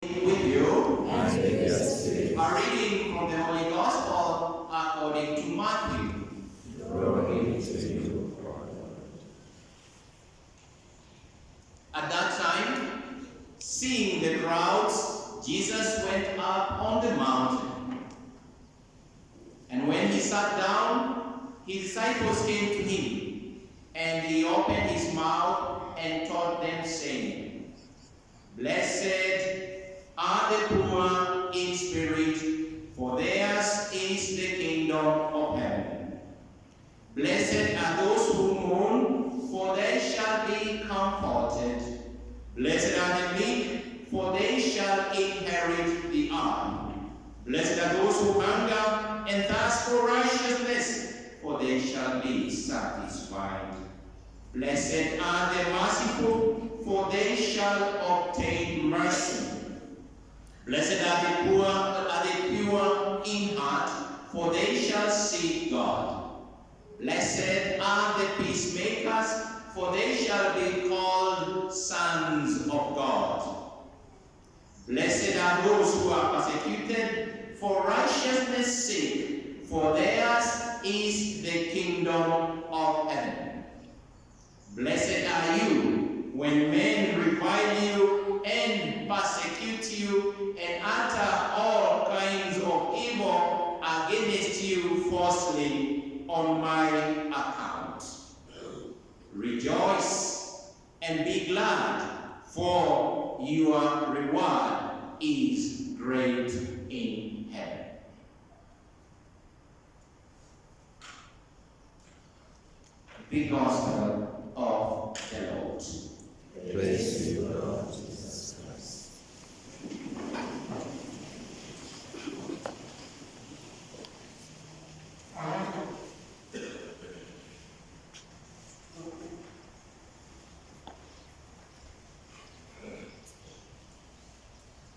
With you, and with your spirit. a reading from the Holy Gospel according to Matthew. Glory to you, O Lord. At that time, seeing the crowds, Jesus went up on the mountain. And when he sat down, his disciples came to him, and he opened his mouth and taught them, saying, Blessed are the poor in spirit, for theirs is the kingdom of heaven. Blessed are those who mourn, for they shall be comforted. Blessed are the meek, for they shall inherit the earth. Blessed are those who hunger and thirst for righteousness, for they shall be satisfied. Blessed are the merciful, for they shall obtain mercy. Blessed are the pure in heart, for they shall see God. Blessed are the peacemakers, for they shall be called sons of God. Blessed are those who are persecuted for righteousness' sake, for theirs is the kingdom of heaven. Blessed are you when men revile you and persecute you and utter all kinds of evil against you falsely on my account. Rejoice and be glad, for your reward is great in heaven. The Gospel of the Lord. Praise to you, Lord Jesus Christ.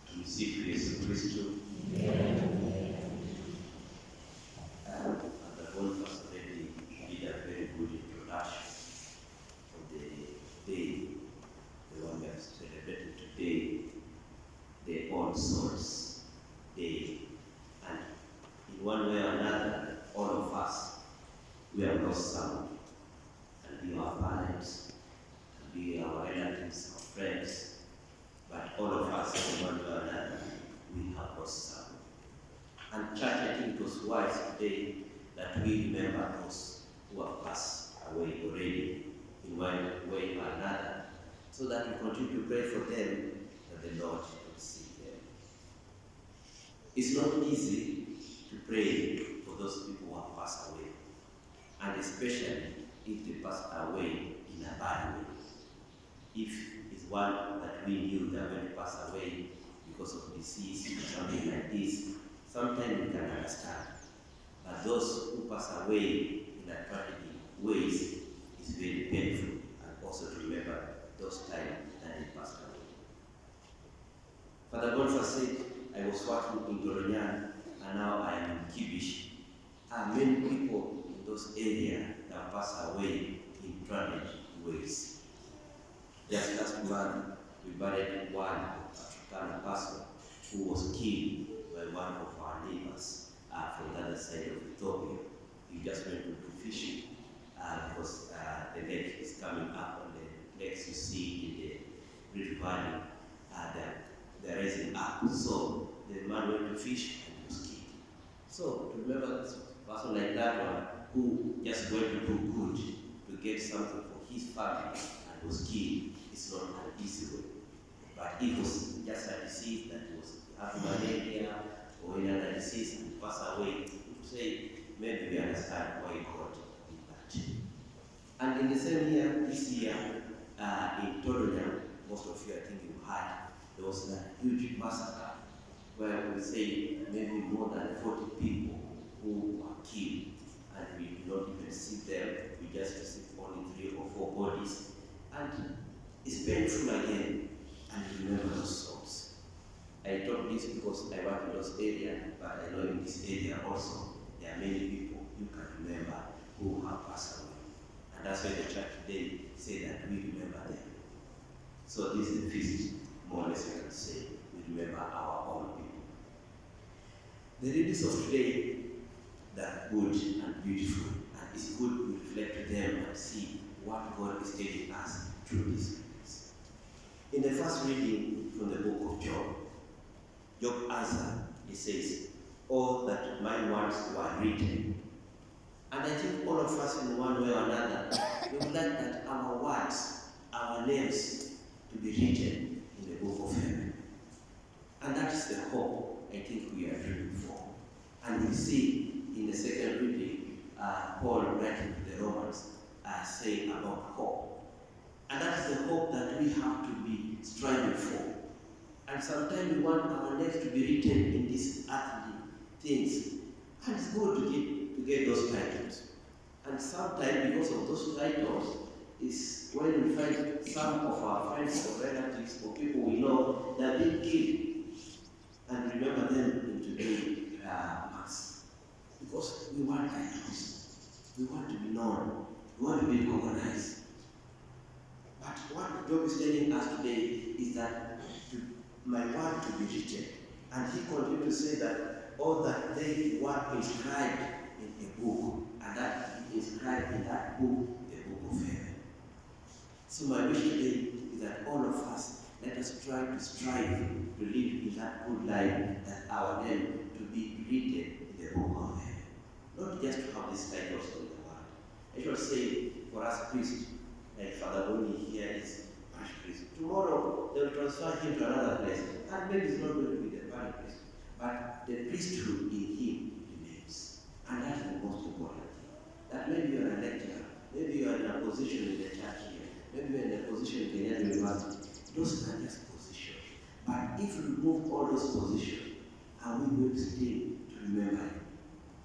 Tumsifu Yesu Kristo. Boniface already did a very good introduction of the day, the one we are celebrating today, the All Souls Day. And in one way or another, all of us, we have lost someone. And be our parents, and be our relatives, our friends. But all of us, in one way or another, we have lost someone. And church, I think it was wise today that we remember those who have passed away already in one way or another, so that we continue to pray for them, that the Lord will see them. It's not easy to pray for those people who have passed away, and especially if they passed away in a bad way. If it's one that we knew that when they passed away because of disease or something like this, sometimes we can understand. But those who pass away in a tragedy ways is very painful, and also to remember those times that they passed away. Father Boniface said, I was working in Goronyan and now I am in Kibish. Many people in those areas that pass away in tragic ways. Just last month, we buried one African person who was killed by one of our neighbors from the other side of Ethiopia. He just went to do fishing because the lake is coming up on the lakes you see in the Rift Valley. They're rising up. So the man went to fish and he was killed. So to remember this person like that one who just went to do good to get something for his family and was killed, it's not an easy way. But it was just a disease that was having malaria or any other disease and pass away. To say, maybe we understand why God did that. And in the same year, this year, in Toronto, most of you, I think you heard, there was a huge massacre where we say maybe more than 40 people who were killed, and we do not even see them. We just receive only 3 or 4 bodies, and it's painful again, and we remember those souls. I talk this because I work in those areas, but I know in this area also there are many people you can remember who have passed away, and that's why the church today say that we remember them. So this is the feast, more or less we can say, we remember our own people. The readings of today, they're good and beautiful, and it's good to reflect them and see what God is telling us through these readings. In the first reading from the book of Job, Job answered, he says, all that my words were written. And I think all of us in one way or another, we would like that our words, our names, to be written in the book of heaven. And that is the hope I think we are dreaming for. And we see in the second reading, Paul writing to the Romans, saying about hope. And that is the hope that we have to be striving for. And sometimes we want our names to be written in these earthly things. And it's good to get those titles. And sometimes because of those titles is when we find some of our friends or relatives or people we know that are being killed. And remember them in today's Mass. Because we want titles. We want to be known. We want to be recognized. But what Job is telling us today is that my word to be written. And he continued to say that all that they were inscribed in a book, and that he inscribed in that book, the book of heaven. So my wish today is that all of us, let us try to strive to live in that good life, that our name to be written in the book of heaven. Not just to have these titles on the world. I should say, for us priests, like Father Boni here is parish priest. Tomorrow, they will transfer him to another place. And maybe it's not going to be the parish priest, but the priesthood in him remains. And that is the most important thing. That maybe you are a lecturer, maybe you are in a position in the church here, maybe you are in a position in Kenya University. Those are just positions. But if we remove all those positions, are we going to still to remember him?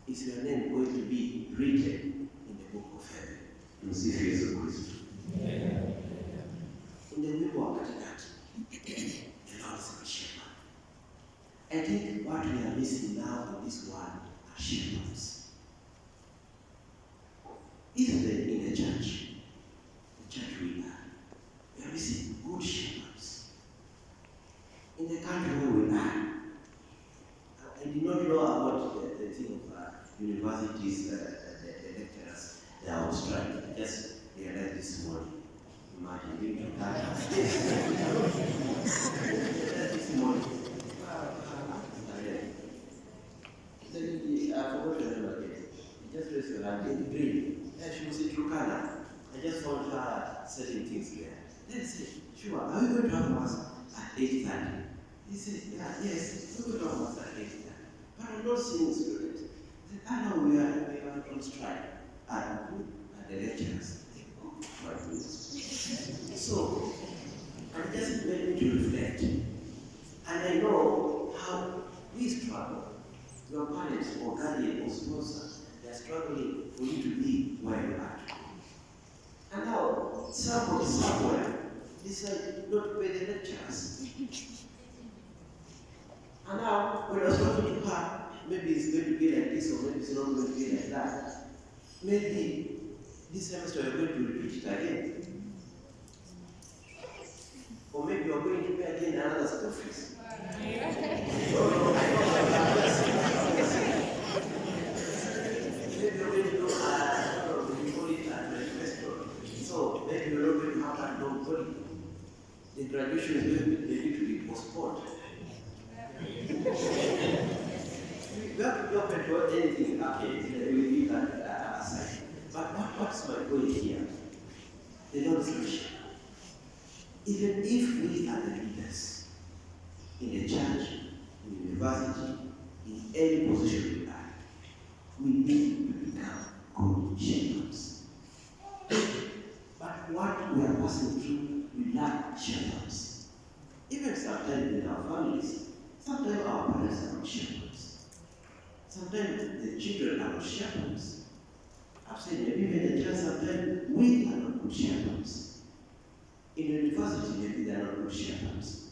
Is your name going to be written in the book of heaven? In Jesus Christ. In the wimbo of that, the Lord is a shepherd. I think what we are missing now in this world are shepherds. Even in the church we are missing good shepherds. In the country where we are, I did not know about the thing of universities, the lecturers, they are on strike. I just realized this morning. Imagine being to that. This morning. I forgot her name again. Just raise your hand in green. Yeah, she was in Turkana. I just found her setting things there. Then I said, sure, are we going to have Mass at 8:30? He said, yeah, yes, we're going to have Mass at 8:30. But I'm not seeing Spirit. He said, no, we are on strike. At the lecturers. Oh, my goodness. So, it just made me to reflect. And I know how we struggle. Your parents or guardian or sponsors, they are struggling for you to be where you are today. And now, somebody somewhere decided not to pay the lecturers. And now, when I was talking to her, maybe it's going to be like this or maybe it's not going to be like that. Maybe this semester you're going to repeat it again. Or maybe you're going to pay again another school fees. Maybe you're going to do we call it a manifesto. So maybe you're not going to have that long holiday. The graduation is going to be postponed. We have to be open to anything. Okay, we leave that aside. But what's my point here? The Lord is Christian. Even if we are the leaders in the church, in the university, in any position we are, we need to become good shepherds. But what we are passing through, we lack shepherds. Even sometimes in our families, sometimes our parents are not shepherds. Sometimes the children are not shepherds. I've said maybe in the church, sometimes we are not good shepherds. In university, maybe they are not good shepherds.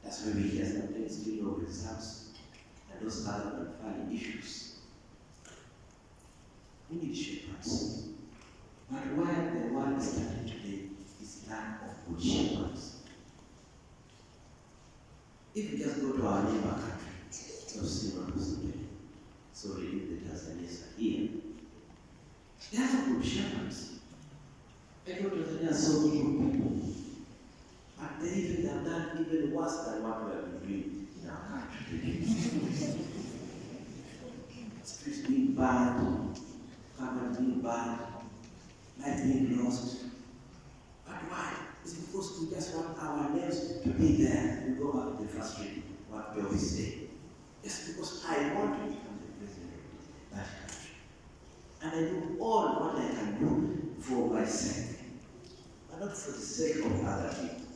That's why we hear sometimes still no results and those other unfailing issues. We need shepherds. But where the world is starting today is lack of good shepherds. If you just go to our neighbor country, of Sudan, sorry if the Tanzanians are here, they have good shepherds. I go to Tanzania, so good people. But they even have done even worse than what we have been doing in our country. Streets being burned, government being burned, life being lost. But why? It's because we just want our names to be there. We go back to the first reading, what we always say. Just because I want to become the president of that country. And I do all what I can do for myself, but not for the sake of other people.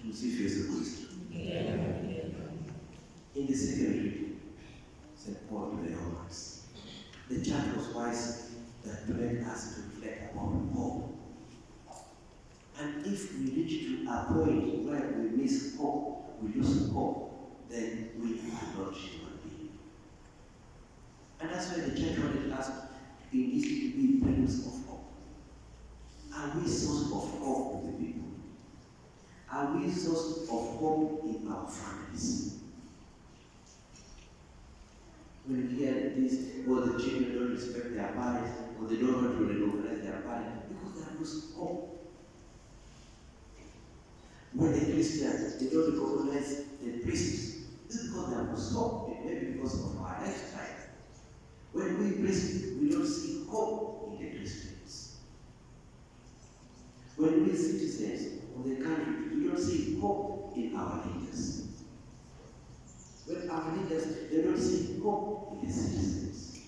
To see Yesu Kristo. In the second reading, St. Paul to the Romans, the church was wise that to make us to reflect upon hope. And if we reach to a point where we miss hope, we lose hope, then we are not human beings. And that's why the church wanted us in this to be prince of hope. Are we source of hope to the people? Are we source of hope in our families? When we hear this, or the children don't respect their parents, or they don't want to recognize their parents, because they lose hope. When the Christians, they don't recognize the priests, this is because they have lost hope, maybe because of our lifestyle. When we priests, we don't see hope in the Christians. When we citizens of the country, we don't see hope in our leaders. When our leaders, they don't see hope in the citizens.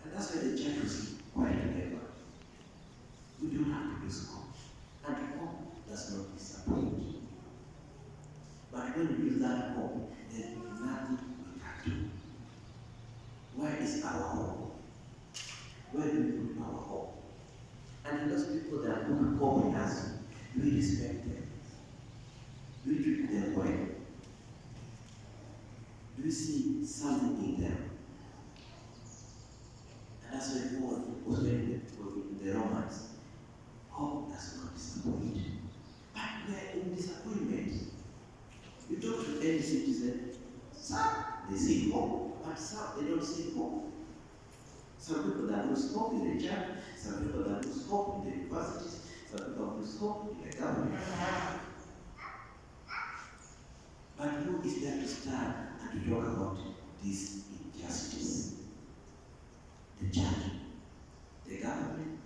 And that's why the church was quite clever. We don't have to lose hope. And hope does not disappoint. But when we lose that hope, there's nothing we can do. Where is our hope? Where do we put our hope? And those people that put hope in us, do we respect them? Do we treat them well? Do we see something in them? And that's why Paul was telling the Romans, hope does not disappoint. But we are in disappointment. You talk to any citizen, some they see hope, but some they don't see hope. Some people that lose hope in the church, some people that lose hope in the universities, some people that lose hope in the government. But who is there to stand and to talk about this injustice? The church, the government,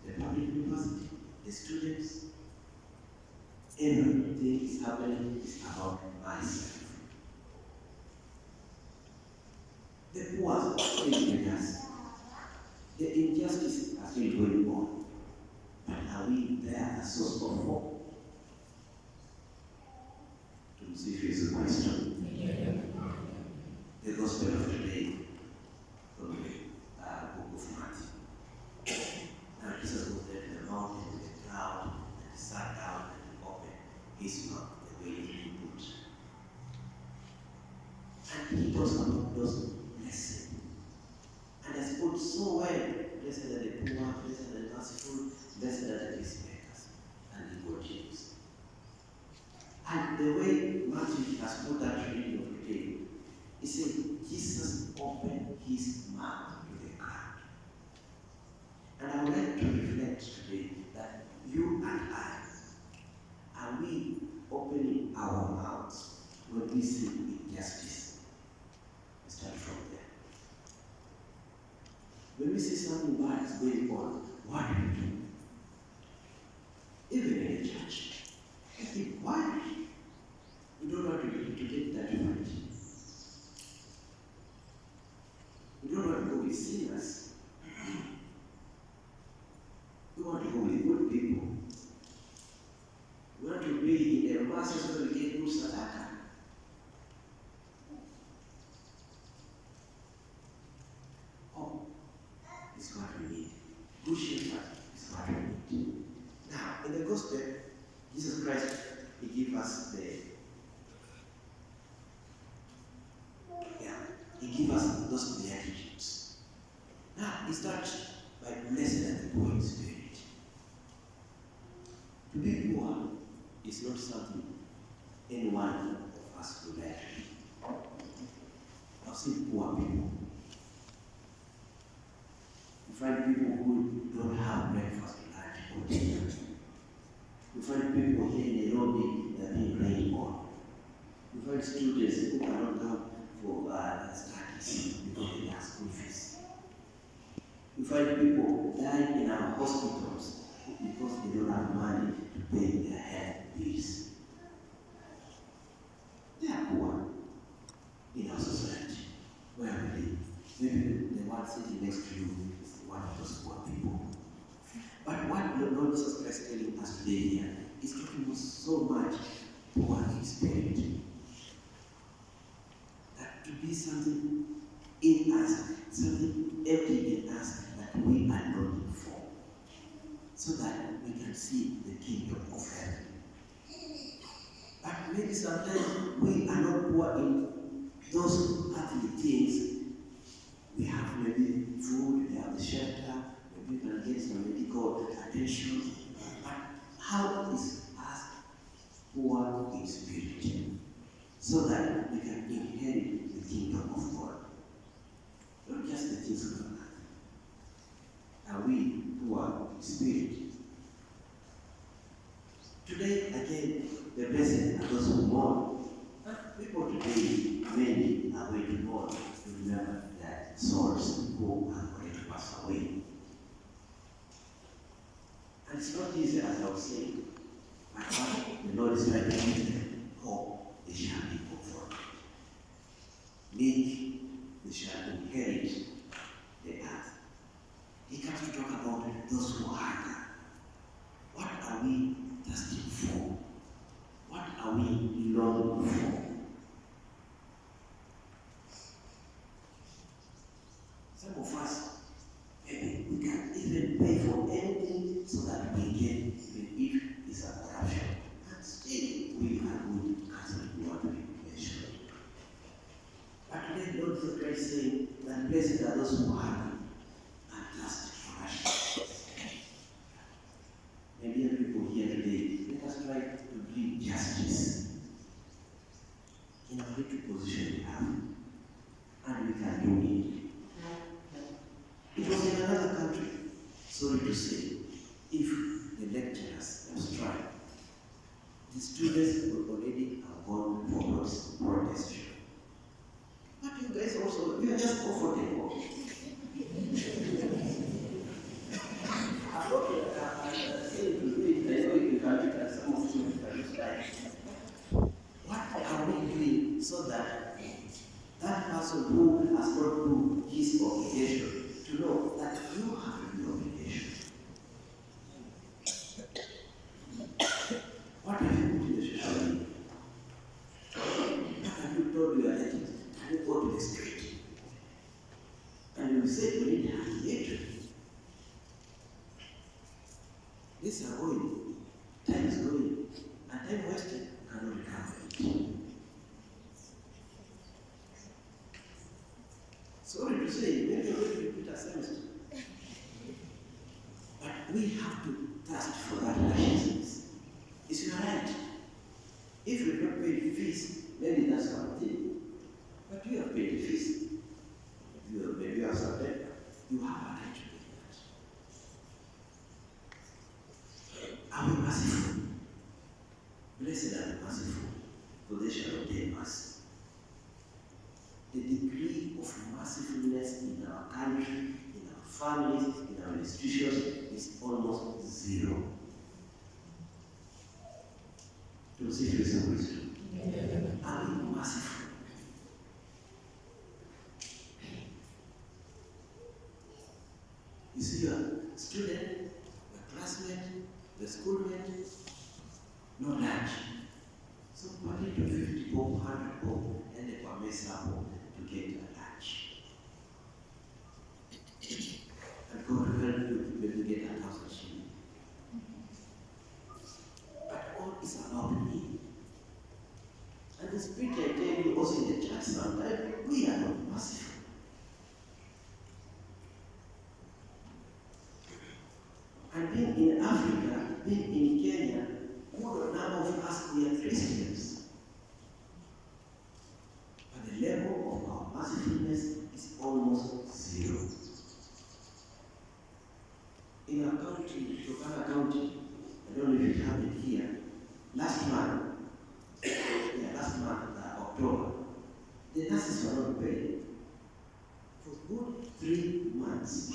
the public university, the students. Everything is happening is about myself. The poor are still with us. The injustice are still going on. But are we there as a source of hope? To see if it's a question. The gospel of today from the book of Matthew. Now Jesus was there in the mountain with the crowd, and he sat down and he opened his mouth the way he put. And he talks about those blessed. And has put so well, blessed are the poor, blessed are the merciful, blessed are the peacemakers. And he continues. And the way Matthew has put that reading of today, he said, Jesus opened his mouth to the crowd. And I would like to reflect today that you and I, are we opening our mouths when we see injustice? We start from there. When we see something bad is going on, what do we do? Even in the church, we keep quiet. We don't want to get that fight. We don't want to go with sinners. We want to go with good people. We want to be in the masses where we get good sadaka. Oh, it's what we need. Good shepherd is what we need. Now, in the gospel, Jesus Christ, he gives us he gives us those beatitudes. Now, he starts by blessed are the poor in spirit. To be poor is not something any one of us would like. I've seen poor people. You find people who don't have breakfast, lunch, or dinner. You find people here in Nairobi that are being rained on. You find students who cannot come for studies because they have school fees. You find people dying in our hospitals because they don't have money to pay their health bills. They are poor in our society. Where we live. Maybe the one sitting next to you is one of those poor people. But what the Lord Jesus Christ is telling us today here is talking about so much poor in spirit. That to be something in us, something empty in us that we are longing for. So that we can see the kingdom of heaven. But maybe sometimes we are not poor in those earthly things. We have maybe food, we have the shelter, maybe we can get some medical attention. But how is us poor in spirit? So that we can inherit the kingdom of God. Not just the things of earth. Are we poor in spirit? Today, again, the blessed are those who mourn. People today, many are going to mourn to remember that souls who are going to pass away. And it's not easy, as I was saying, but the Lord is trying to give them hope. They shall be comforted. Meek, they shall inherit the earth. He comes to talk about those who hunger. What are we thirsting for? What are we longing for? Some of us, maybe we can even pay for anything so that we get, even if it's a corruption. And still, we are good as we want to be mentioned. But today, Lord Jesus Christ is saying that blessed are those who hunger and thirst for righteousness. Maybe people here today, let us try to bring justice in a little position we have, and we can do it. It was in another country, sorry to say, if the lecturers have strike, the students will already have gone for protest. But you guys also, you are just comfortable. What are we doing so that that person who has not do his obligation to know that you have to do obligation? What have you put in the social media? What have you told your agent? Can you go to the street? And you say we need hatred. These are going. Time is going. And time wasted cannot recover it. Sorry to say, maybe you're going to repeat a semester. But we have to thirst for that righteousness. It's your right. If you don't pay the fees, maybe that's one thing. But you have paid the fees. Maybe you have some debt. You have a right to pay that. Are we merciful? Blessed are the merciful, for they shall obtain mercy. The degree of mercifulness in our country, in our families, in our institutions is almost zero. To see if it's a wisdom. Are we merciful? You see your student, your classmate, the schoolmate, no lunch. So party to 50 bob, 100 bob, and they come to get a lunch. And God will help you when you get 1,000 shillings. But all is about me. And the spirit I tell you also in the church sometimes, we are not merciful. And being in Africa, being in Kenya, what a number of us 3 months.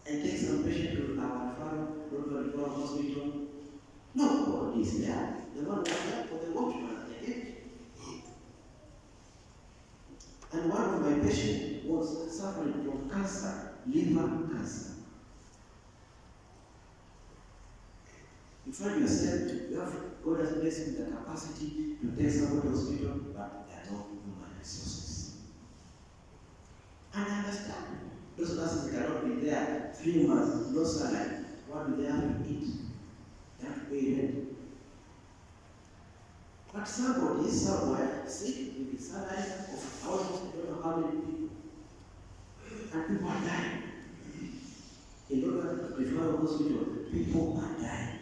And take some patient to our referral hospital. Nobody is there. The one was there for the watchman at the gate. And one of my patients was suffering from cancer, liver cancer. You find yourself, God has blessed you with the capacity to take someone to hospital, but there are no human resources. And I understand. Those nurses cannot be there 3 months, no salary. What do they have to eat? They have to pay rent. But somebody is somewhere sick with the salary of almost I don't know how many people. And people are dying. In order to refer a hospital, people are dying.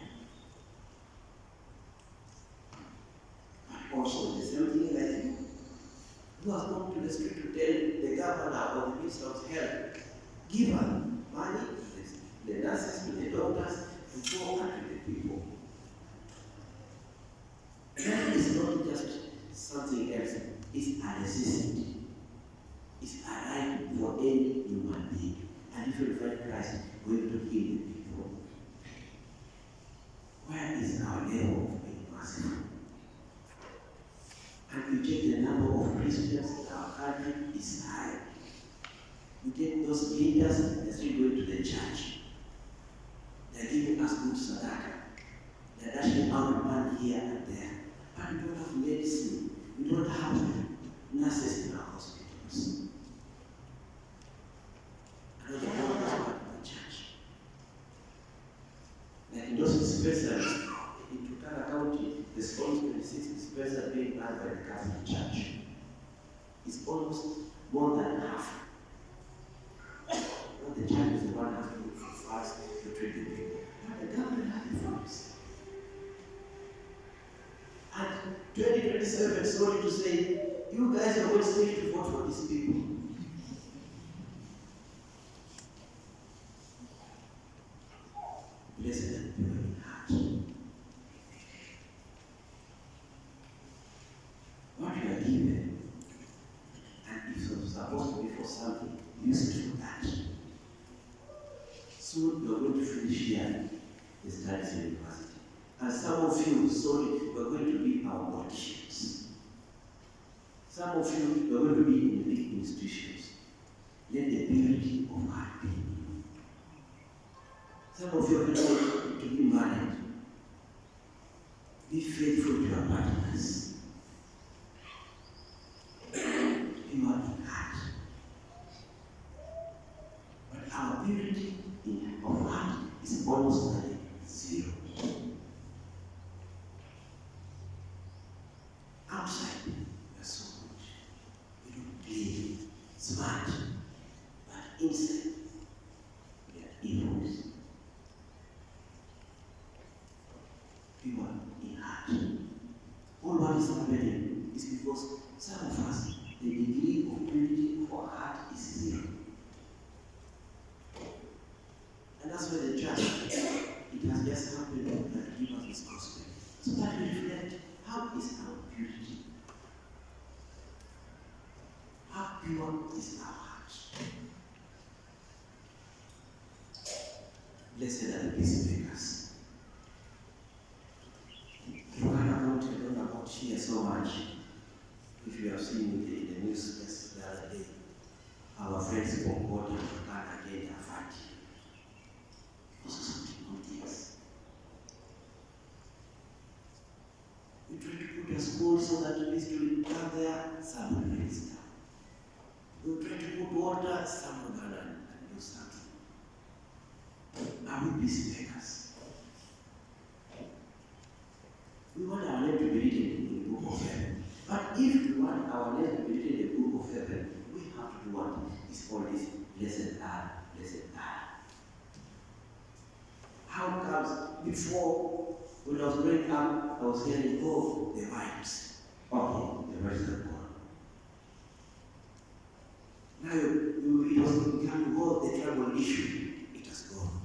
But also, the same thing like you, who has gone to the street to tell the governor or the minister of health, give us money to the nurses, to the doctors, to go out to the people. That is not just something else, it's a necessity. It's a right for any human being. And if you find Christ going to heal the people, where is our level of being merciful? And we take the number of Christians in our country is high. We get those leaders that still going to the church. They're giving us good sadaka. They're dashing out money here and there. But we don't have medicine. We don't have nurses in our hospitals. Another one is part of the church. Like in those dispensaries, in Turkana County, there's almost 26 dispensaries being run by the Catholic Church. It's almost more than half. But the church is the one has to look for funds to treat the people. But the government has the funds. And 2027, sorry to say, you guys are going to stay to vote for these people. Blessed are the pure in heart. What you are given, and if you're supposed to be for something, use it for that. Soon you're going to finish here the studies in university. And some of you, sorry, you're going to be our politicians. Some of you, you're going to be in the big institutions. Let the purity of heart be in you. Some of you are going to be married. Be faithful to your partners. Be one in heart. But our purity of heart is almost like zero. Outside, we are so good. We don't play smart. But inside, we are evils. People in heart. All what is happening is because some of us, the degree of purity of our heart is zero. And that's why the church, it has just happened that give us this gospel. So that we reflect, how is our purity? How pure is our heart? Blessed are the peacemakers. You cannot learn about here so much. If you have seen in the news just the other day, our friends from God and Turkana again are fighting. Also something obvious. We try to put a school so that the ministry will come there, some will minister. We try to put water, some will go and do something. Are we peacemakers? We want our name to be written in the book of heaven. But if we want our name to be written in the book of heaven, we have to do what is called this blessed are, blessed are. How comes before, when I was growing up, I was hearing, oh, the wives. Okay, the wives are gone. Now it was becoming the trouble issue. It has gone.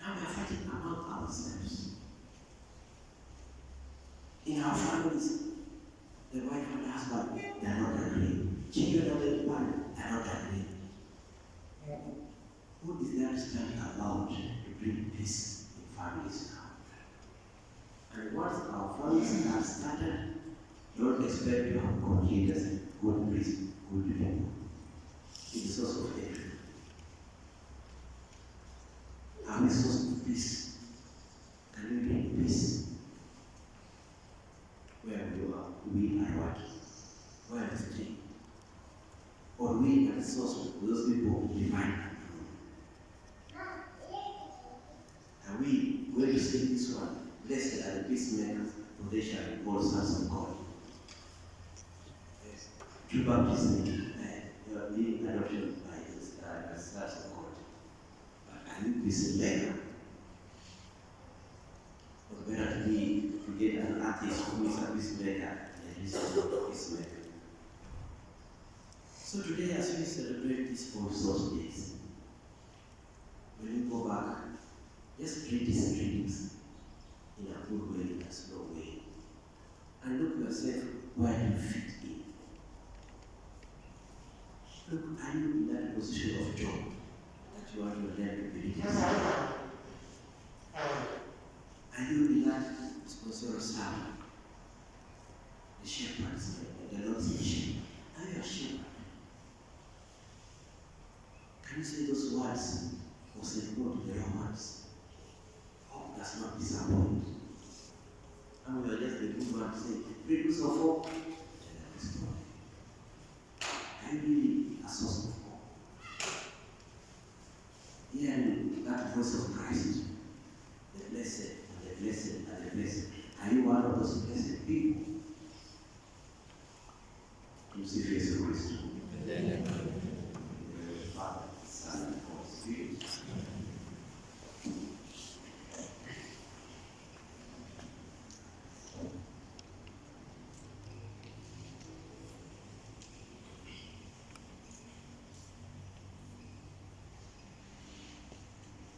Now we are fighting among ourselves. In our families, the wife and the husband, they are not agreeing. children of the one are not agreeing. Who is there standing about to bring peace in families now? And once our families have started, don't expect to have good leaders, good priests, good people. It's a source of hatred. Are we a source of peace? Can we bring peace? Where we are what? Where is the thing? Or we are the source of those people divine? Are we going to say this one? Blessed are the peacemakers, for they shall be called sons of God. Yes. True baptism, you are being adopted by the sons of God. But are you peacemaker? Or better to be to get an artist who is a peacemaker and is not a peacemaker. So today, as we celebrate these All Souls days, when you go back, just read these readings in a good way, in a slow way, and look yourself where you fit in. Look, are you in that position of job that you want your life to be religious? Are you in that sponsor of Sam, the shepherds, the Lord's mission? Are you a shepherd? Can you say those words or say no to the Romans? Hope does not disappoint. And we are just the good one to say, produce of hope, and that is God. Are you really a source of hope? Hearing that voice of Christ, the blessed and the blessed and the blessed. Are you one of those blessed people? You see, face of Christ.